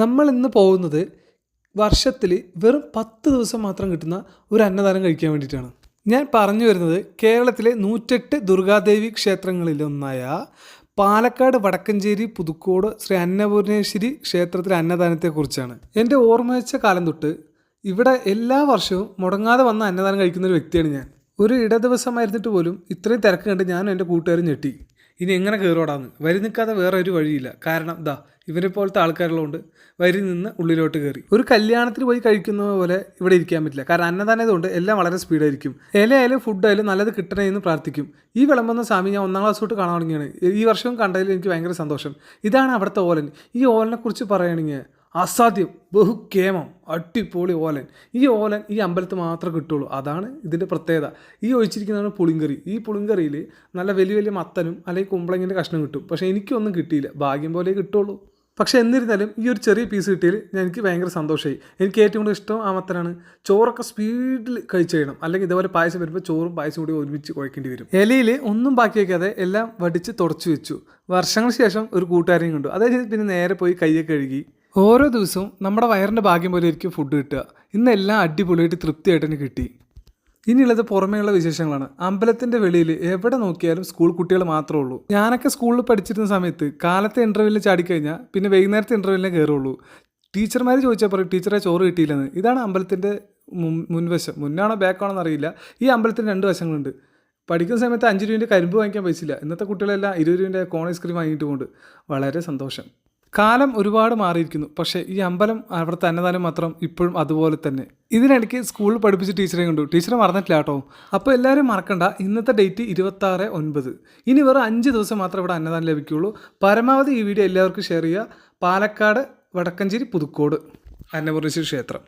നമ്മൾ ഇന്ന് പോകുന്നത് വർഷത്തിൽ വെറും 10 ദിവസം മാത്രം കിട്ടുന്ന ഒരു അന്നദാനം കഴിക്കാൻ വേണ്ടിയിട്ടാണ്. ഞാൻ പറഞ്ഞു വരുന്നത് കേരളത്തിലെ 108 ദുർഗാദേവി ക്ഷേത്രങ്ങളിലൊന്നായ പാലക്കാട് വടക്കഞ്ചേരി പുതുക്കോട് ശ്രീ അന്നപൂർണേശ്വരി ക്ഷേത്രത്തിലെ അന്നദാനത്തെക്കുറിച്ചാണ്. എൻ്റെ ഓർമ്മ വെച്ച കാലം തൊട്ട് ഇവിടെ എല്ലാ വർഷവും മുടങ്ങാതെ വന്ന അന്നദാനം കഴിക്കുന്ന ഒരു വ്യക്തിയാണ് ഞാൻ. ഒരു ദിവസമായിരുന്നിട്ട് പോലും ഇത്രയും തിരക്ക് കണ്ട് ഞാനും എൻ്റെ കൂട്ടുകാരും ഞെട്ടി. ഇനി എങ്ങനെ കയറോടാന്ന് വരി നിൽക്കാതെ വേറെ ഒരു വഴിയില്ല. കാരണം ഇവരെ പോലത്തെ ആൾക്കാരുള്ളതുകൊണ്ട് വരി നിന്ന് ഉള്ളിലോട്ട് കയറി. ഒരു കല്യാണത്തിന് പോയി കഴിക്കുന്ന പോലെ ഇവിടെ ഇരിക്കാൻ പറ്റില്ല. കാരണം അന്നദാനമായതുകൊണ്ട് എല്ലാം വളരെ സ്പീഡായിരിക്കും. ഇലയായാലും ഫുഡായാലും നല്ലത് കിട്ടണേ എന്ന് പ്രാർത്ഥിക്കും. ഈ വിളമ്പുന്ന സ്വാമി ഞാൻ 1ാം ക്ലാസ് തൊട്ട് കാണാൻ തുടങ്ങിയാണ്. ഈ വർഷവും കണ്ടതിൽ എനിക്ക് ഭയങ്കര സന്തോഷം. ഇതാണ് അവിടുത്തെ ഓലൻ. ഈ ഓലനെ കുറിച്ച് പറയുകയാണെങ്കിൽ അസാധ്യം, ബഹുക്കേമം, അടിപൊളി ഓലൻ. ഈ ഓലൻ ഈ അമ്പലത്തിൽ മാത്രമേ കിട്ടുള്ളൂ. അതാണ് ഇതിൻ്റെ പ്രത്യേകത. ഈ ഒഴിച്ചിരിക്കുന്നതാണ് പുളിങ്കറി. ഈ പുളിങ്കറിയിൽ നല്ല വലിയ വലിയ മത്തനും അല്ലെങ്കിൽ കുമ്പളങ്ങിൻ്റെ കഷ്ണം കിട്ടും. പക്ഷേ എനിക്കൊന്നും കിട്ടിയില്ല. ഭാഗ്യം പോലെ കിട്ടുള്ളൂ. പക്ഷേ എന്നിരുന്നാലും ഈ ഒരു ചെറിയ പീസ് കിട്ടിയതിൽ എനിക്ക് ഭയങ്കര സന്തോഷമായി. എനിക്ക് ഏറ്റവും കൂടുതൽ ഇഷ്ടം ആ മത്തനാണ്. ചോറൊക്കെ സ്പീഡിൽ കഴിച്ചു കഴിയണം. അല്ലെങ്കിൽ ഇതേപോലെ പായസം വരുമ്പോൾ ചോറും പായസം കൂടി ഒരുമിച്ച് കുഴക്കേണ്ടി വരും. ഇലയിൽ ഒന്നും ബാക്കി വയ്ക്കാതെ എല്ലാം വടിച്ച് തുടച്ചു വെച്ചു. വർഷങ്ങൾക്ക് ശേഷം ഒരു കൂട്ടുകാരെയും കണ്ടു. അതായത് പിന്നെ നേരെ പോയി കൈയൊക്കെ കഴുകി. ഓരോ ദിവസവും നമ്മുടെ വയറിൻ്റെ ഭാഗ്യം പോലെ ആയിരിക്കും ഫുഡ് കിട്ടുക. ഇന്നെല്ലാം അടിപൊളിയായിട്ട് തൃപ്തിയായിട്ട് തന്നെ കിട്ടി. ഇനിയുള്ളത് പുറമേയുള്ള വിശേഷങ്ങളാണ്. അമ്പലത്തിൻ്റെ വെളിയിൽ എവിടെ നോക്കിയാലും സ്കൂൾ കുട്ടികൾ മാത്രമേ ഉള്ളൂ. ഞാനൊക്കെ സ്കൂളിൽ പഠിച്ചിരുന്ന സമയത്ത് കാലത്തെ ഇൻ്റർവ്യൂവിൽ ചാടിക്കഴിഞ്ഞാൽ പിന്നെ വൈകുന്നേരത്തെ ഇൻ്റർവ്യൂവിലേ കയറുള്ളൂ. ടീച്ചർമാർ ചോദിച്ചാൽ പറയും ടീച്ചറെ ചോറ് കിട്ടിയില്ലെന്ന്. ഇതാണ് അമ്പലത്തിൻ്റെ മുൻവശം. മുന്നാണോ ബാക്കാണോ എന്നറിയില്ല. ഈ അമ്പലത്തിന് 2 വശങ്ങളുണ്ട്. പഠിക്കുന്ന സമയത്ത് 5 രൂപേൻ്റെ കരിമ്പ് വാങ്ങിക്കാൻ പൈസയില്ല. ഇന്നത്തെ കുട്ടികളെല്ലാം 20 രൂപേൻ്റെ കോൺ ഐസ്ക്രീം വാങ്ങിയിട്ട് കൊണ്ട് വളരെ സന്തോഷം. കാലം ഒരുപാട് മാറിയിരിക്കുന്നു. പക്ഷേ ഈ അമ്പലം അവിടുത്തെ അന്നദാനം മാത്രം ഇപ്പോഴും അതുപോലെ തന്നെ. ഇതിനിടയ്ക്ക് സ്കൂളിൽ പഠിപ്പിച്ച ടീച്ചറെ കണ്ടു. ടീച്ചറെ മറന്നിട്ടില്ല കേട്ടോ. അപ്പോൾ എല്ലാവരും മറക്കണ്ട, ഇന്നത്തെ ഡേറ്റ് 26/9. ഇനി വെറും 5 ദിവസം മാത്രമേ ഇവിടെ അന്നദാനം ലഭിക്കുകയുള്ളൂ. പരമാവധി ഈ വീഡിയോ എല്ലാവർക്കും ഷെയർ ചെയ്യുക. പാലക്കാട് വടക്കഞ്ചേരി പുതുക്കോട് അന്നപൂർണേശ്വരി ക്ഷേത്രം.